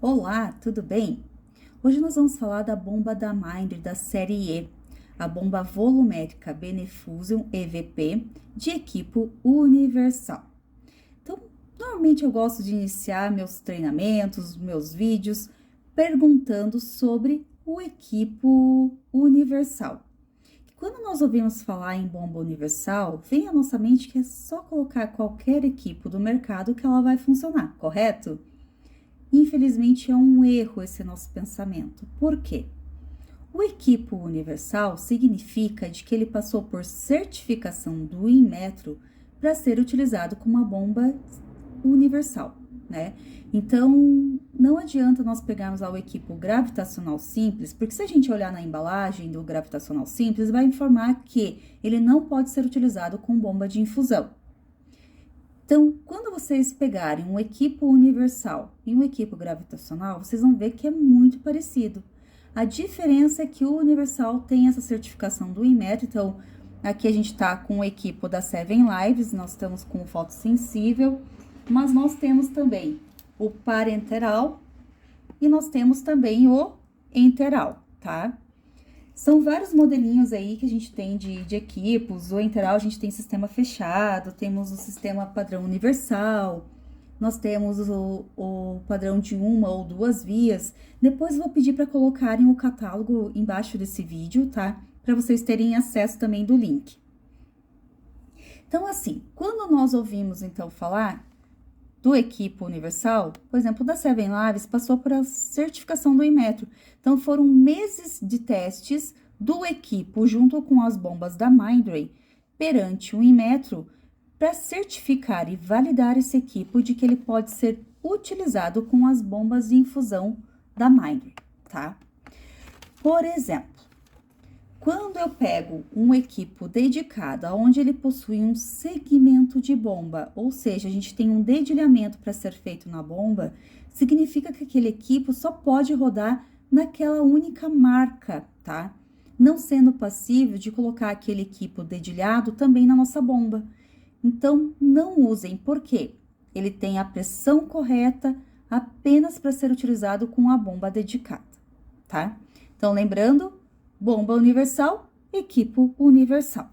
Olá, tudo bem? Hoje nós vamos falar da bomba da Minder da série E, a bomba volumérica Benefusion EVP de equipo universal. Então, normalmente eu gosto de iniciar meus treinamentos, meus vídeos, perguntando sobre o equipo universal. Quando nós ouvimos falar em bomba universal, vem à nossa mente que é só colocar qualquer equipo do mercado que ela vai funcionar, correto? Infelizmente, é um erro esse nosso pensamento. Por quê? O equipo universal significa de que ele passou por certificação do Inmetro para ser utilizado como uma bomba universal, né? Então, não adianta nós pegarmos lá o equipo gravitacional simples, porque se a gente olhar na embalagem do gravitacional simples, vai informar que ele não pode ser utilizado com bomba de infusão. Então, quando vocês pegarem um equipo universal e um equipo gravitacional, vocês vão ver que é muito parecido. A diferença é que o universal tem essa certificação do Inmetro. Então, aqui a gente está com o equipo da Seven Lives, nós estamos com o fotossensível, mas nós temos também o parenteral e nós temos também o enteral, tá? São vários modelinhos aí que a gente tem de equipos. O enteral a gente tem sistema fechado, temos o sistema padrão universal, nós temos o padrão de uma ou duas vias. Depois eu vou pedir para colocarem o catálogo embaixo desse vídeo, tá? Para vocês terem acesso também do link. Então, assim, quando nós ouvimos, então, falar do equipo universal, por exemplo, da Seven Lives, passou por a certificação do Inmetro. Então, foram meses de testes do equipo junto com as bombas da Mindray perante o Inmetro para certificar e validar esse equipo de que ele pode ser utilizado com as bombas de infusão da Mindray, tá? Por exemplo, quando eu pego um equipo dedicado, onde ele possui um segmento de bomba, ou seja, a gente tem um dedilhamento para ser feito na bomba, significa que aquele equipo só pode rodar naquela única marca, tá? Não sendo passível de colocar aquele equipo dedilhado também na nossa bomba. Então, não usem, por quê? Ele tem a pressão correta apenas para ser utilizado com a bomba dedicada, tá? Então, lembrando, bomba universal, equipo universal.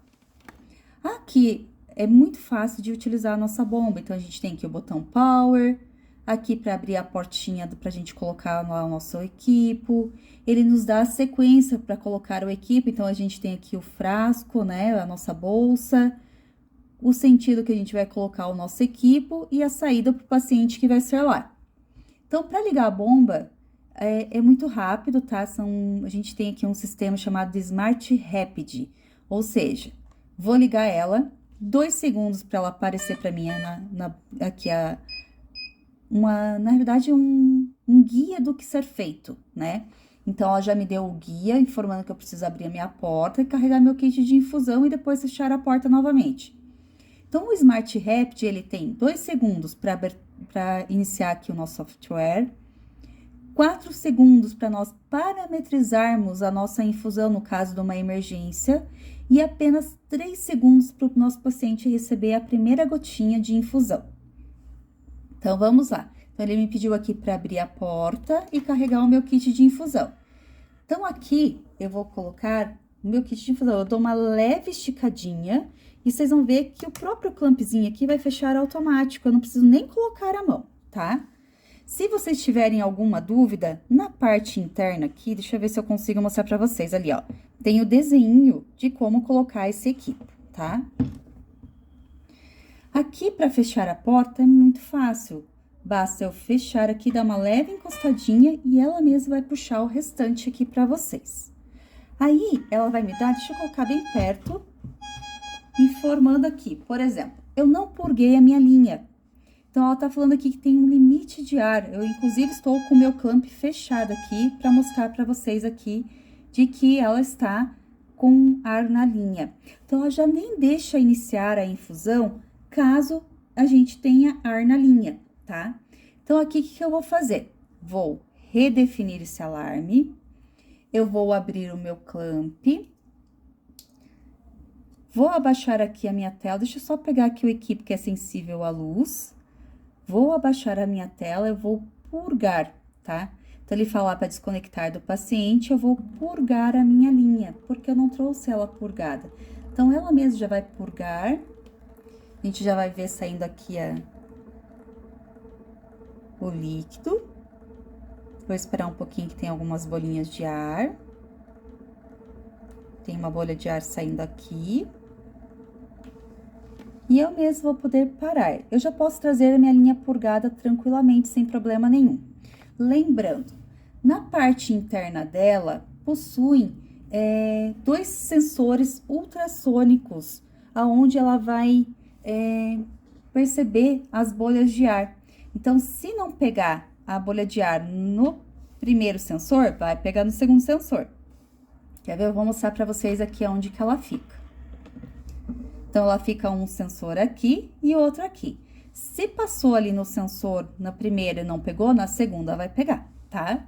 Aqui é muito fácil de utilizar a nossa bomba, então a gente tem aqui o botão power, aqui para abrir a portinha para a gente colocar o nosso equipo. Ele nos dá a sequência para colocar o equipo, então a gente tem aqui o frasco, né, a nossa bolsa, o sentido que a gente vai colocar o nosso equipo e a saída para o paciente que vai ser lá. Então, para ligar a bomba, é muito rápido, tá? A gente tem aqui um sistema chamado de Smart Rapid, ou seja, vou ligar ela, 2 segundos para ela aparecer para mim aqui na verdade, um guia do que ser feito, né? Então, ela já me deu o guia informando que eu preciso abrir a minha porta e carregar meu kit de infusão e depois fechar a porta novamente. Então, o Smart Rapid, ele tem 2 segundos para iniciar aqui o nosso software, 4 segundos para nós parametrizarmos a nossa infusão no caso de uma emergência e apenas 3 segundos para o nosso paciente receber a primeira gotinha de infusão. Então, vamos lá. Então, ele me pediu aqui para abrir a porta e carregar o meu kit de infusão. Então, aqui eu vou colocar o meu kit de infusão. Eu dou uma leve esticadinha e vocês vão ver que o próprio clampzinho aqui vai fechar automático. Eu não preciso nem colocar a mão, tá? Se vocês tiverem alguma dúvida, na parte interna aqui, deixa eu ver se eu consigo mostrar para vocês ali, ó. Tem o desenho de como colocar esse equipo, tá? Aqui, para fechar a porta, é muito fácil. Basta eu fechar aqui, dar uma leve encostadinha e ela mesma vai puxar o restante aqui para vocês. Aí, ela vai me dar, deixa eu colocar bem perto, informando aqui, por exemplo, eu não purguei a minha linha. Então, ela tá falando aqui que tem um limite de ar. Eu, inclusive, estou com o meu clamp fechado aqui para mostrar para vocês aqui de que ela está com ar na linha. Então, ela já nem deixa iniciar a infusão caso a gente tenha ar na linha, tá? Então, aqui, o que eu vou fazer? Vou redefinir esse alarme. Eu vou abrir o meu clamp. Vou abaixar aqui a minha tela. Deixa eu só pegar aqui o equipe que é sensível à luz. Vou abaixar a minha tela, eu vou purgar tá? Então, ele fala para desconectar do paciente, eu vou purgar a minha linha, porque eu não trouxe ela purgada. Então, ela mesma já vai purgar. A gente já vai ver saindo aqui o líquido. Vou esperar um pouquinho que tem algumas bolinhas de ar. Tem uma bolha de ar saindo aqui. E eu mesmo vou poder parar. Eu já posso trazer a minha linha purgada tranquilamente, sem problema nenhum. Lembrando, na parte interna dela, possuem 2 sensores ultrassônicos, aonde ela vai perceber as bolhas de ar. Então, se não pegar a bolha de ar no primeiro sensor, vai pegar no segundo sensor. Quer ver? Eu vou mostrar para vocês aqui onde que ela fica. Então, ela fica um sensor aqui e outro aqui. Se passou ali no sensor na primeira e não pegou, na segunda vai pegar, tá?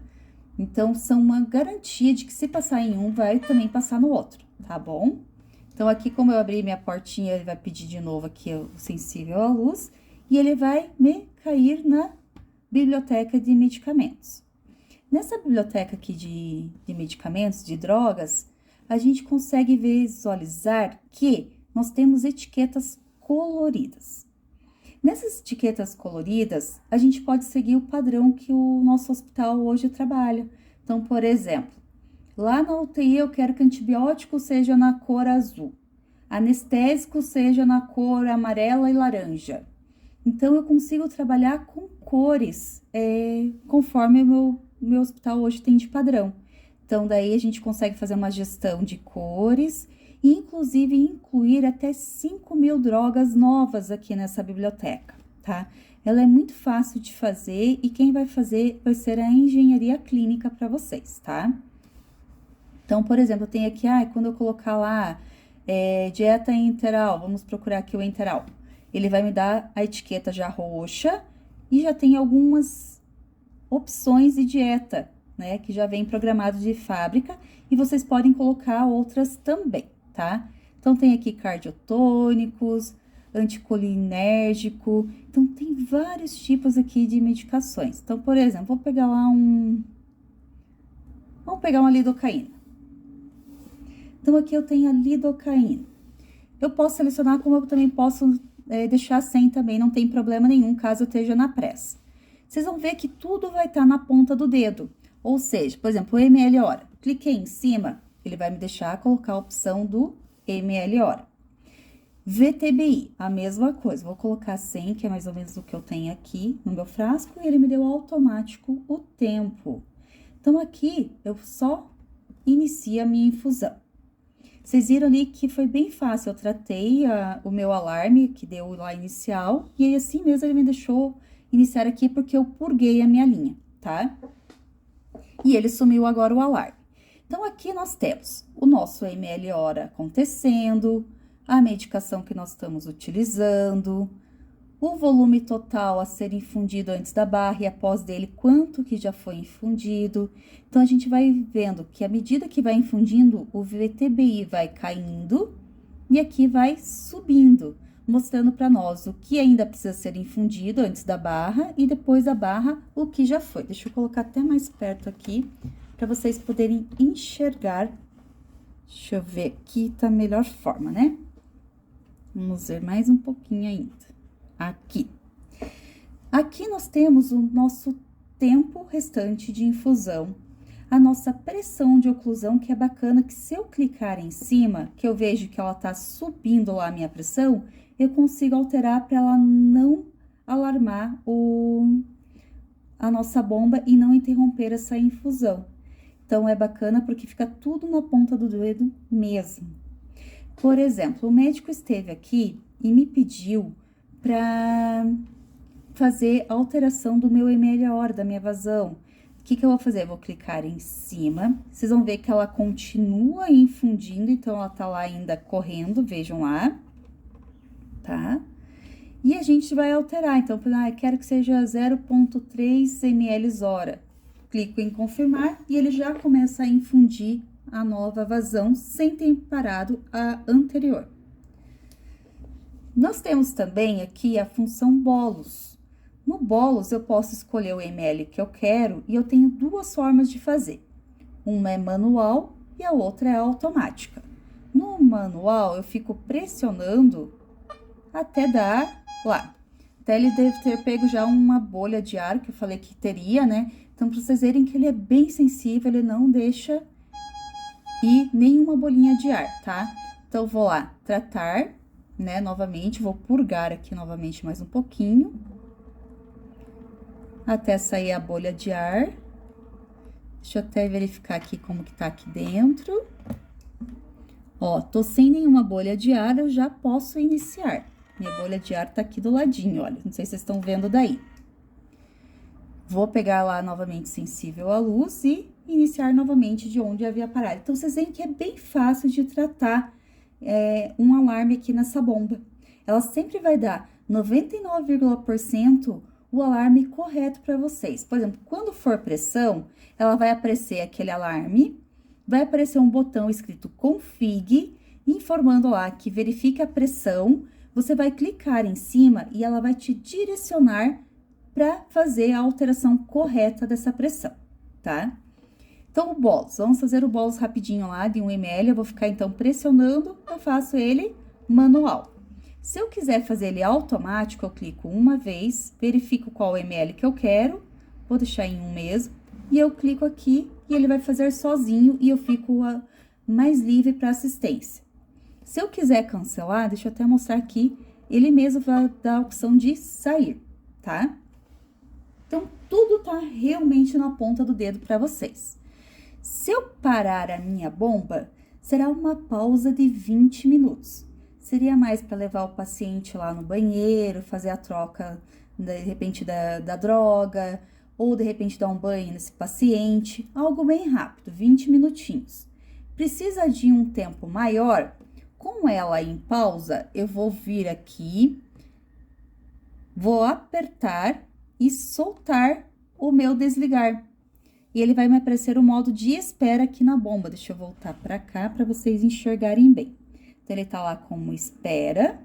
Então, são uma garantia de que se passar em um, vai também passar no outro, tá bom? Então, aqui, como eu abri minha portinha, ele vai pedir de novo aqui o sensível à luz. E ele vai me cair na biblioteca de medicamentos. Nessa biblioteca aqui de medicamentos, de drogas, a gente consegue visualizar que nós temos etiquetas coloridas. Nessas etiquetas coloridas, a gente pode seguir o padrão que o nosso hospital hoje trabalha. Então, por exemplo, lá na UTI eu quero que antibiótico seja na cor azul, anestésico seja na cor amarela e laranja. Então, eu consigo trabalhar com cores, conforme o meu hospital hoje tem de padrão. Então, daí a gente consegue fazer uma gestão de cores, e inclusive incluir até 5.000 drogas novas aqui nessa biblioteca, tá? Ela é muito fácil de fazer e quem vai fazer vai ser a engenharia clínica para vocês, tá? Então, por exemplo, eu tenho aqui, quando eu colocar lá dieta enteral, vamos procurar aqui o enteral. Ele vai me dar a etiqueta já roxa e já tem algumas opções de dieta, né? Que já vem programado de fábrica e vocês podem colocar outras também, tá? Então, tem aqui cardiotônicos, anticolinérgico. Então, tem vários tipos aqui de medicações. Então, por exemplo, vou pegar lá vamos pegar uma lidocaína. Então, aqui eu tenho a lidocaína. Eu posso selecionar, como eu também posso deixar sem também, não tem problema nenhum, caso eu esteja na pressa. Vocês vão ver que tudo vai estar na ponta do dedo. Ou seja, por exemplo, o ml hora. Cliquei em cima, ele vai me deixar colocar a opção do ml hora. VTBI, a mesma coisa. Vou colocar 100, que é mais ou menos o que eu tenho aqui no meu frasco, e ele me deu automático o tempo. Então, aqui, eu só inicio a minha infusão. Vocês viram ali que foi bem fácil, eu tratei o meu alarme, que deu lá inicial, e assim mesmo ele me deixou iniciar aqui, porque eu purguei a minha linha, tá? E ele sumiu agora o alarme. Então, aqui nós temos o nosso ml hora acontecendo, a medicação que nós estamos utilizando, o volume total a ser infundido antes da barra e após dele, quanto que já foi infundido. Então, a gente vai vendo que à medida que vai infundindo, o VTBI vai caindo e aqui vai subindo, mostrando para nós o que ainda precisa ser infundido antes da barra e depois da barra, o que já foi. Deixa eu colocar até mais perto aqui, para vocês poderem enxergar. Deixa eu ver aqui, tá a melhor forma, né? Vamos ver mais um pouquinho ainda. Aqui. Aqui nós temos o nosso tempo restante de infusão, a nossa pressão de oclusão, que é bacana, que se eu clicar em cima, que eu vejo que ela tá subindo lá a minha pressão, eu consigo alterar para ela não alarmar a nossa bomba e não interromper essa infusão. Então, é bacana porque fica tudo na ponta do dedo mesmo. Por exemplo, o médico esteve aqui e me pediu para fazer a alteração do meu ml hora, da minha vazão. O que eu vou fazer? Eu vou clicar em cima, vocês vão ver que ela continua infundindo, então ela tá lá ainda correndo, vejam lá, tá? E a gente vai alterar, então, eu quero que seja 0,3 ml hora. Clico em confirmar e ele já começa a infundir a nova vazão sem ter parado a anterior. Nós temos também aqui a função bolos. No bolos, eu posso escolher o ml que eu quero e eu tenho duas formas de fazer. Uma é manual e a outra é automática. No manual, eu fico pressionando até dar lá. Até ele deve ter pego já uma bolha de ar, que eu falei que teria, né? Então, para vocês verem que ele é bem sensível, ele não deixa ir nenhuma bolinha de ar, tá? Então, vou lá, tratar, né, novamente, vou purgar aqui novamente mais um pouquinho. Até sair a bolha de ar. Deixa eu até verificar aqui como que tá aqui dentro. Ó, tô sem nenhuma bolha de ar, eu já posso iniciar. Minha bolha de ar tá aqui do ladinho, olha, não sei se vocês estão vendo daí. Vou pegar lá novamente sensível à luz e iniciar novamente de onde havia parado. Então, vocês veem que é bem fácil de tratar um alarme aqui nessa bomba. Ela sempre vai dar 99,% o alarme correto para vocês. Por exemplo, quando for pressão, ela vai aparecer aquele alarme, vai aparecer um botão escrito config, informando lá que verifica a pressão. Você vai clicar em cima e ela vai te direcionar para fazer a alteração correta dessa pressão, tá? Então, o bolos, vamos fazer o bolos rapidinho lá, de 1 ml, eu vou ficar então pressionando, eu faço ele manual. Se eu quiser fazer ele automático, eu clico uma vez, verifico qual ml que eu quero, vou deixar em 1 mesmo, e eu clico aqui e ele vai fazer sozinho e eu fico mais livre para assistência. Se eu quiser cancelar, deixa eu até mostrar aqui, ele mesmo vai dar a opção de sair, tá? Então, tudo tá realmente na ponta do dedo para vocês. Se eu parar a minha bomba, será uma pausa de 20 minutos. Seria mais para levar o paciente lá no banheiro, fazer a troca, de repente, da droga, ou de repente dar um banho nesse paciente, algo bem rápido, 20 minutinhos. Precisa de um tempo maior? Com ela em pausa, eu vou vir aqui, vou apertar e soltar o meu desligar. E ele vai me aparecer o modo de espera aqui na bomba. Deixa eu voltar para cá para vocês enxergarem bem. Então, ele tá lá como espera.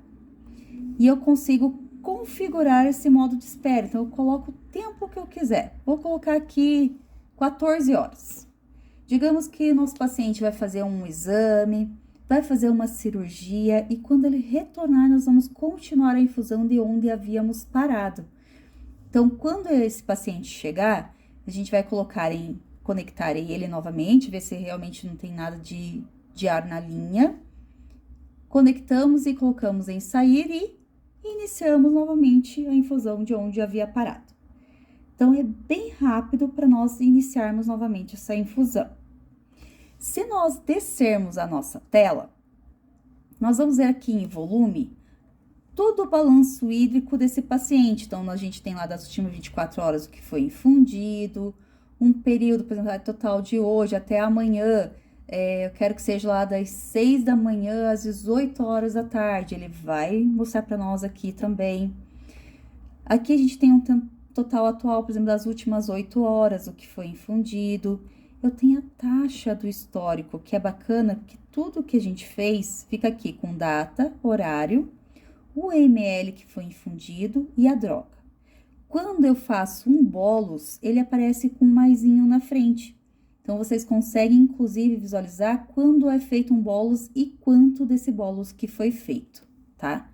E eu consigo configurar esse modo de espera. Então, eu coloco o tempo que eu quiser. Vou colocar aqui 14 horas. Digamos que nosso paciente vai fazer um exame, vai fazer uma cirurgia. E quando ele retornar, nós vamos continuar a infusão de onde havíamos parado. Então, quando esse paciente chegar, a gente vai conectar ele novamente, ver se realmente não tem nada de ar na linha. Conectamos e colocamos em sair e iniciamos novamente a infusão de onde havia parado. Então, é bem rápido para nós iniciarmos novamente essa infusão. Se nós descermos a nossa tela, nós vamos ver aqui em volume todo o balanço hídrico desse paciente. Então, a gente tem lá das últimas 24 horas o que foi infundido, um período, por exemplo, total de hoje até amanhã. Eu quero que seja lá das 6 da manhã às 18 horas da tarde. Ele vai mostrar para nós aqui também. Aqui a gente tem um total atual, por exemplo, das últimas 8 horas, o que foi infundido. Eu tenho a taxa do histórico, que é bacana, porque tudo que a gente fez fica aqui com data, horário, o ml que foi infundido e a droga. Quando eu faço um bolos, ele aparece com um maisinho na frente. Então, vocês conseguem, inclusive, visualizar quando é feito um bolos e quanto desse bolos que foi feito, tá?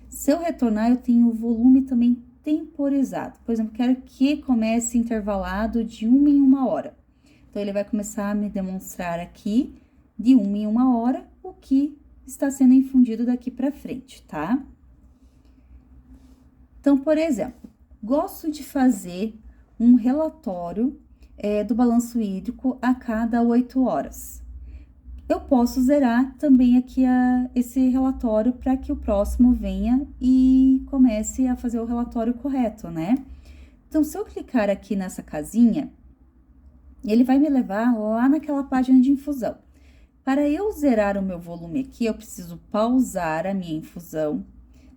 Se eu retornar, eu tenho o volume também temporizado. Por exemplo, quero que comece intervalado de 1 em 1 hora. Então, ele vai começar a me demonstrar aqui, de 1 em 1 hora, o que está sendo infundido daqui para frente, tá? Então, por exemplo, gosto de fazer um relatório do balanço hídrico a cada 8 horas. Eu posso zerar também aqui esse relatório para que o próximo venha e comece a fazer o relatório correto, né? Então, se eu clicar aqui nessa casinha, ele vai me levar lá naquela página de infusão. Para eu zerar o meu volume aqui, eu preciso pausar a minha infusão,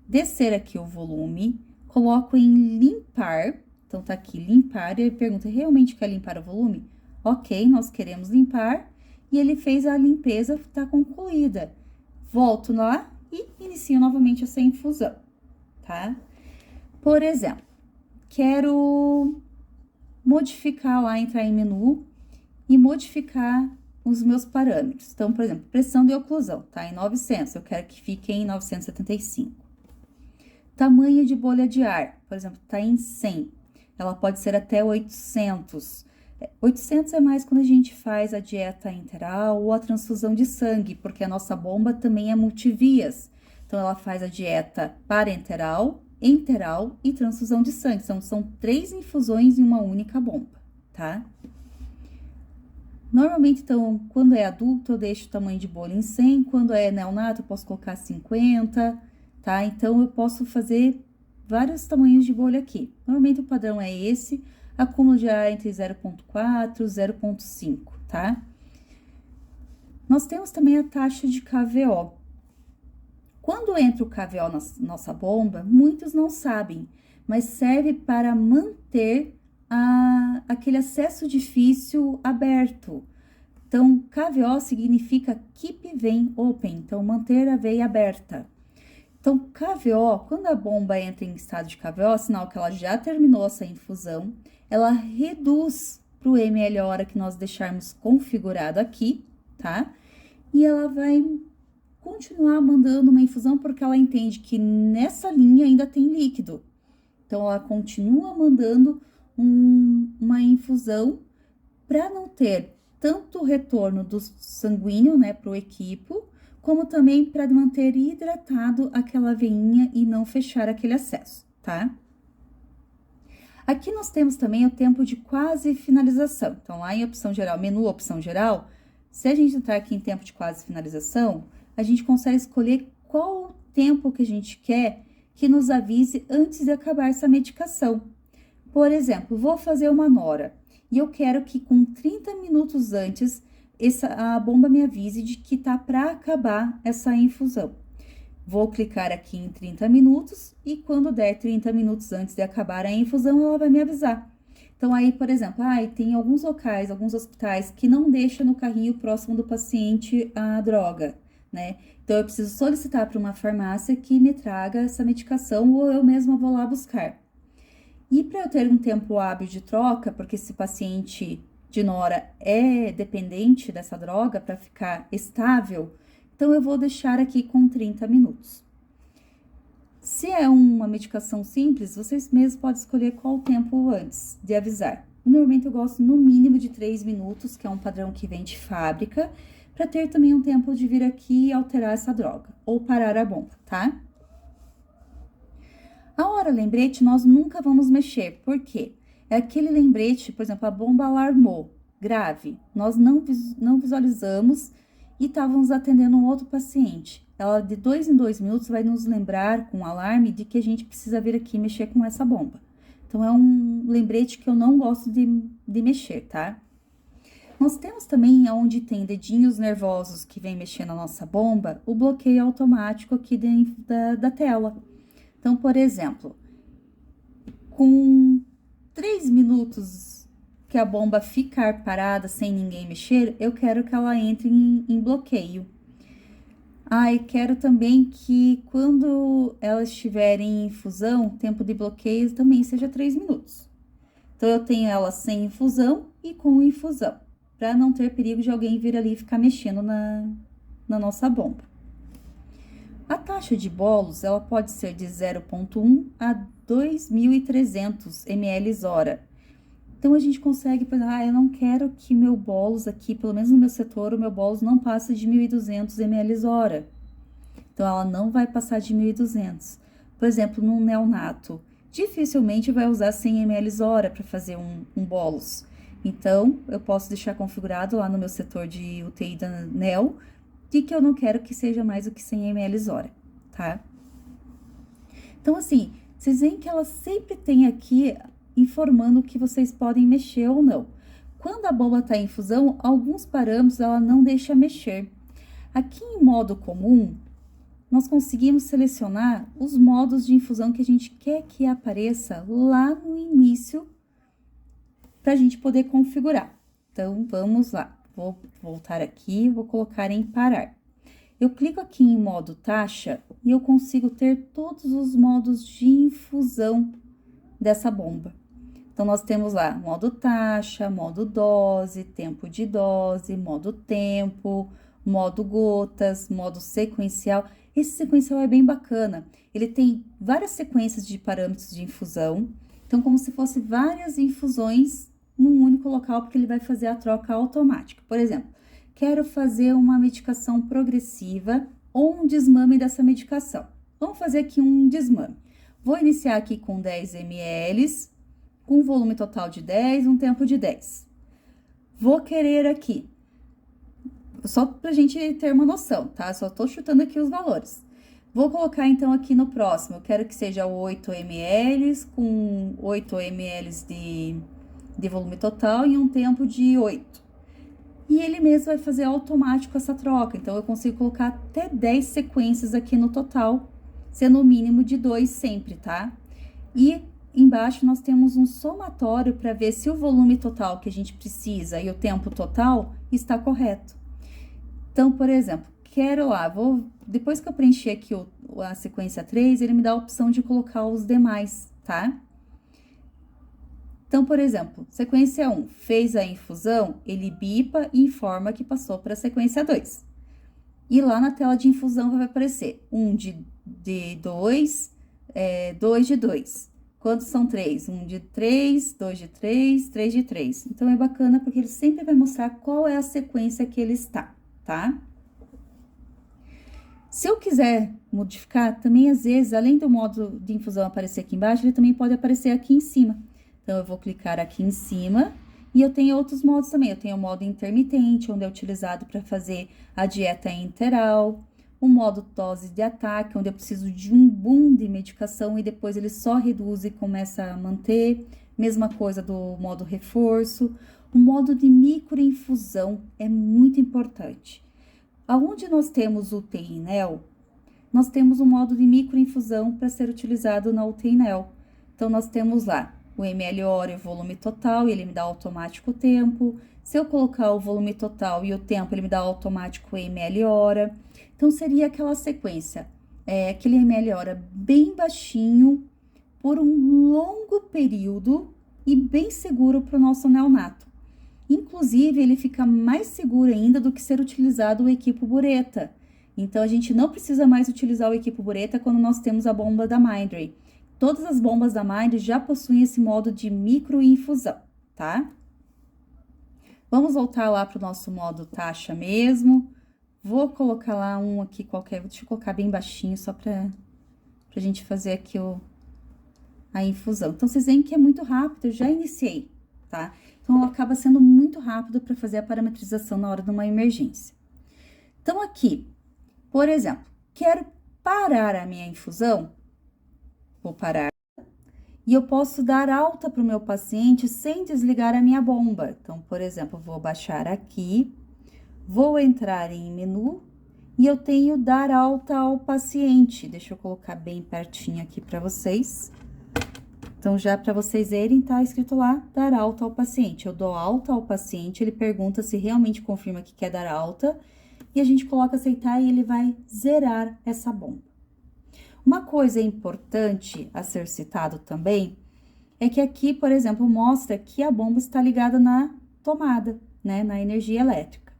descer aqui o volume, coloco em limpar, então tá aqui limpar, e ele pergunta, realmente quer limpar o volume? Ok, nós queremos limpar, e ele fez a limpeza, tá concluída. Volto lá e inicio novamente essa infusão, tá? Por exemplo, quero modificar lá, entrar em menu e modificar os meus parâmetros. Então, por exemplo, pressão de oclusão, tá em 900, eu quero que fique em 975. Tamanho de bolha de ar, por exemplo, tá em 100, ela pode ser até 800. 800 é mais quando a gente faz a dieta enteral ou a transfusão de sangue, porque a nossa bomba também é multivias. Então, ela faz a dieta parenteral, enteral e transfusão de sangue. Então, são 3 infusões em uma única bomba, tá? Normalmente, então, quando é adulto, eu deixo o tamanho de bolha em 100. Quando é neonato, eu posso colocar 50, tá? Então, eu posso fazer vários tamanhos de bolha aqui. Normalmente, o padrão é esse. Acúmulo de ar entre 0,4 e 0,5, tá? Nós temos também a taxa de KVO. Quando entra o KVO na nossa bomba, muitos não sabem, mas serve para manter aquele acesso difícil aberto. Então, KVO significa Keep Vein Open, então manter a veia aberta. Então, KVO, quando a bomba entra em estado de KVO, sinal que ela já terminou essa infusão, ela reduz para o ml hora que nós deixarmos configurado aqui, tá? E ela vai continuar mandando uma infusão porque ela entende que nessa linha ainda tem líquido. Então, ela continua mandando uma infusão para não ter tanto retorno do sanguíneo, né, para o equipo, como também para manter hidratado aquela veinha e não fechar aquele acesso, tá? Aqui nós temos também o tempo de quase finalização. Então, lá em opção geral, menu opção geral, se a gente entrar aqui em tempo de quase finalização, a gente consegue escolher qual o tempo que a gente quer que nos avise antes de acabar essa medicação. Por exemplo, vou fazer uma nora e eu quero que com 30 minutos antes a bomba me avise de que tá para acabar essa infusão. Vou clicar aqui em 30 minutos e quando der 30 minutos antes de acabar a infusão, ela vai me avisar. Então, aí, por exemplo, tem alguns locais, alguns hospitais que não deixam no carrinho próximo do paciente a droga, né? Então, eu preciso solicitar para uma farmácia que me traga essa medicação ou eu mesma vou lá buscar. E para eu ter um tempo hábil de troca, porque esse paciente de nora é dependente dessa droga para ficar estável, então eu vou deixar aqui com 30 minutos. Se é uma medicação simples, vocês mesmos podem escolher qual o tempo antes de avisar. Normalmente eu gosto no mínimo de 3 minutos, que é um padrão que vem de fábrica, para ter também um tempo de vir aqui e alterar essa droga, ou parar a bomba, tá? A hora lembrete, nós nunca vamos mexer, por quê? É aquele lembrete, por exemplo, a bomba alarmou, grave, nós não visualizamos e estávamos atendendo um outro paciente. Ela, de 2 em 2 minutos, vai nos lembrar com um alarme de que a gente precisa vir aqui mexer com essa bomba. Então, é um lembrete que eu não gosto de mexer, tá? Nós temos também, onde tem dedinhos nervosos que vem mexer na nossa bomba, o bloqueio automático aqui dentro da tela. Então, por exemplo, com 3 minutos que a bomba ficar parada sem ninguém mexer, eu quero que ela entre em bloqueio. E quero também que quando ela estiver em infusão, o tempo de bloqueio também seja 3 minutos. Então, eu tenho ela sem infusão e com infusão, para não ter perigo de alguém vir ali e ficar mexendo na nossa bomba. A taxa de bolos, ela pode ser de 0,1 a 2.300 ml hora. Então, a gente consegue, por exemplo, eu não quero que meu bolos aqui, pelo menos no meu setor, o meu bolos não passe de 1.200 ml hora. Então, ela não vai passar de 1.200. Por exemplo, num neonato, dificilmente vai usar 100 ml hora para fazer um bolos. Então, eu posso deixar configurado lá no meu setor de UTI da NEL, de que eu não quero que seja mais do que 100 ml hora, tá? Então, assim, vocês veem que ela sempre tem aqui informando que vocês podem mexer ou não. Quando a bomba está em infusão, alguns parâmetros ela não deixa mexer. Aqui em modo comum, nós conseguimos selecionar os modos de infusão que a gente quer que apareça lá no início, para a gente poder configurar. Então, vamos lá. Vou voltar aqui, vou colocar em parar. Eu clico aqui em modo taxa e eu consigo ter todos os modos de infusão dessa bomba. Então, nós temos lá modo taxa, modo dose, tempo de dose, modo tempo, modo gotas, modo sequencial. Esse sequencial é bem bacana. Ele tem várias sequências de parâmetros de infusão. Então, como se fosse várias infusões num único local, porque ele vai fazer a troca automática. Por exemplo, quero fazer uma medicação progressiva ou um desmame dessa medicação. Vamos fazer aqui um desmame. Vou iniciar aqui com 10 ml, com volume total de 10, um tempo de 10. Vou querer aqui, só pra gente ter uma noção, tá? Só tô chutando aqui os valores. Vou colocar, então, aqui no próximo, eu quero que seja 8 ml, com 8 ml de volume total e um tempo de 8. E ele mesmo vai fazer automático essa troca, então eu consigo colocar até 10 sequências aqui no total, sendo o mínimo de 2 sempre, tá? E embaixo nós temos um somatório para ver se o volume total que a gente precisa e o tempo total está correto. Então, por exemplo, quero lá, depois que eu preencher aqui a sequência 3, ele me dá a opção de colocar os demais, tá? Então, por exemplo, sequência 1, fez a infusão, ele bipa e informa que passou para a sequência 2. E lá na tela de infusão vai aparecer 1 de 2, 2 de 2. Quantos são 3? 1 de 3, 2 de 3, 3 de 3. Então, é bacana porque ele sempre vai mostrar qual é a sequência que ele está, tá? Se eu quiser modificar, também às vezes, além do modo de infusão aparecer aqui embaixo, ele também pode aparecer aqui em cima. Então, eu vou clicar aqui em cima e eu tenho outros modos também. Eu tenho o modo intermitente, onde é utilizado para fazer a dieta interal. O modo dose de ataque, onde eu preciso de um boom de medicação e depois ele só reduz e começa a manter. Mesma coisa do modo reforço. O modo de microinfusão é muito importante. Aonde nós temos o UTI-NEL, nós temos um modo de microinfusão para ser utilizado na UTI-NEL. Então, nós temos lá o ml hora e o volume total, e ele me dá automático o tempo. Se eu colocar o volume total e o tempo, ele me dá automático o ml hora. Então, seria aquela sequência, aquele ml hora bem baixinho, por um longo período e bem seguro para o nosso neonato. Inclusive, ele fica mais seguro ainda do que ser utilizado o equipo bureta. Então, a gente não precisa mais utilizar o equipo bureta quando nós temos a bomba da Mindray. Todas as bombas da Mindray já possuem esse modo de microinfusão, tá? Vamos voltar lá para o nosso modo taxa mesmo. Vou colocar lá um aqui qualquer, deixa eu colocar bem baixinho, só para a gente fazer aqui a infusão. Então, vocês veem que é muito rápido, eu já iniciei, tá? Então, acaba sendo muito rápido para fazer a parametrização na hora de uma emergência. Então, aqui, por exemplo, quero parar a minha infusão, vou parar, e eu posso dar alta para o meu paciente sem desligar a minha bomba. Então, por exemplo, vou baixar aqui, vou entrar em menu, e eu tenho dar alta ao paciente. Deixa eu colocar bem pertinho aqui para vocês. Então, já para vocês verem, tá escrito lá, dar alta ao paciente. Eu dou alta ao paciente, ele pergunta se realmente confirma que quer dar alta, e a gente coloca aceitar e ele vai zerar essa bomba. Uma coisa importante a ser citado também, é que aqui, por exemplo, mostra que a bomba está ligada na tomada, né, na energia elétrica.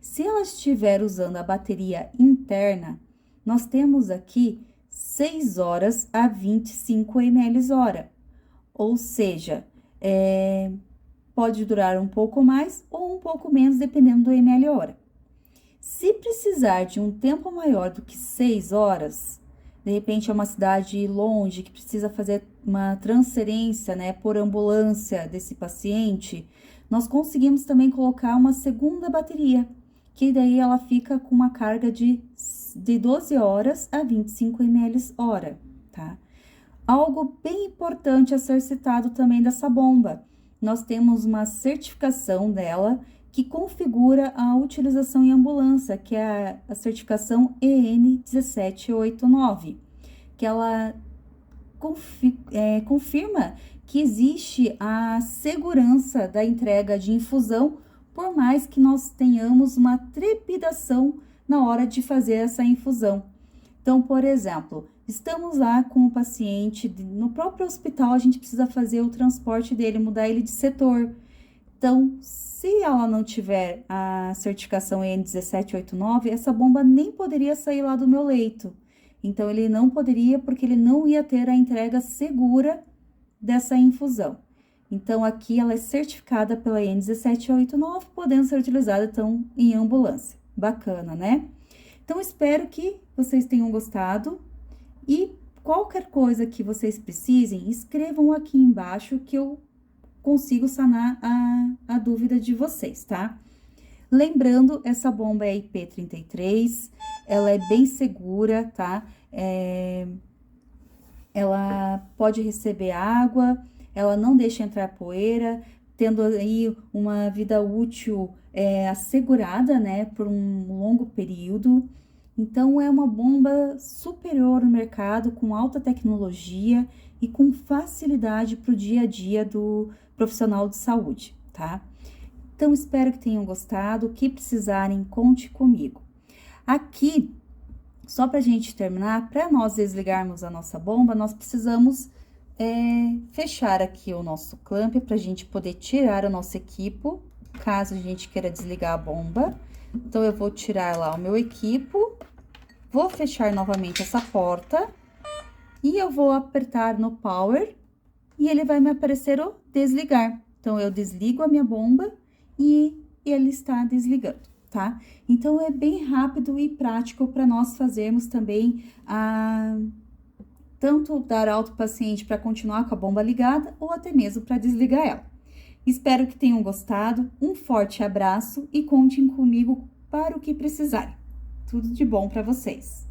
Se ela estiver usando a bateria interna, nós temos aqui 6 horas a 25 ml hora. Ou seja, pode durar um pouco mais ou um pouco menos, dependendo do ml hora. Se precisar de um tempo maior do que 6 horas, de repente é uma cidade longe que precisa fazer uma transferência, né, por ambulância desse paciente, nós conseguimos também colocar uma segunda bateria, que daí ela fica com uma carga de 12 horas a 25 ml hora, tá? Algo bem importante a ser citado também dessa bomba. Nós temos uma certificação dela que configura a utilização em ambulância, que é a certificação EN 1789, que ela confirma que existe a segurança da entrega de infusão, por mais que nós tenhamos uma trepidação na hora de fazer essa infusão. Então, por exemplo, Estamos lá com o paciente, no próprio hospital a gente precisa fazer o transporte dele, mudar ele de setor. Então, se ela não tiver a certificação EN 1789, essa bomba nem poderia sair lá do meu leito. Então, ele não poderia porque ele não ia ter a entrega segura dessa infusão. Então, aqui ela é certificada pela EN 1789, podendo ser utilizada, então, em ambulância. Bacana, né? Então, espero que vocês tenham gostado e qualquer coisa que vocês precisem, escrevam aqui embaixo que eu consigo sanar a dúvida de vocês, tá? Lembrando, essa bomba é IP33, ela é bem segura, tá? Ela pode receber água, ela não deixa entrar poeira, tendo aí uma vida útil assegurada, né, por um longo período. Então, é uma bomba superior no mercado, com alta tecnologia e com facilidade para o dia a dia do profissional de saúde, tá? Então, espero que tenham gostado. O que precisarem, conte comigo. Aqui, só para a gente terminar, para nós desligarmos a nossa bomba, nós precisamos fechar aqui o nosso clamp para a gente poder tirar o nosso equipo, caso a gente queira desligar a bomba. Então, eu vou tirar lá o meu equipo, vou fechar novamente essa porta e eu vou apertar no power e ele vai me aparecer o desligar. Então, eu desligo a minha bomba e ele está desligando, tá? Então, é bem rápido e prático para nós fazermos também tanto dar alta ao paciente para continuar com a bomba ligada ou até mesmo para desligar ela. Espero que tenham gostado, um forte abraço e contem comigo para o que precisarem. Tudo de bom para vocês!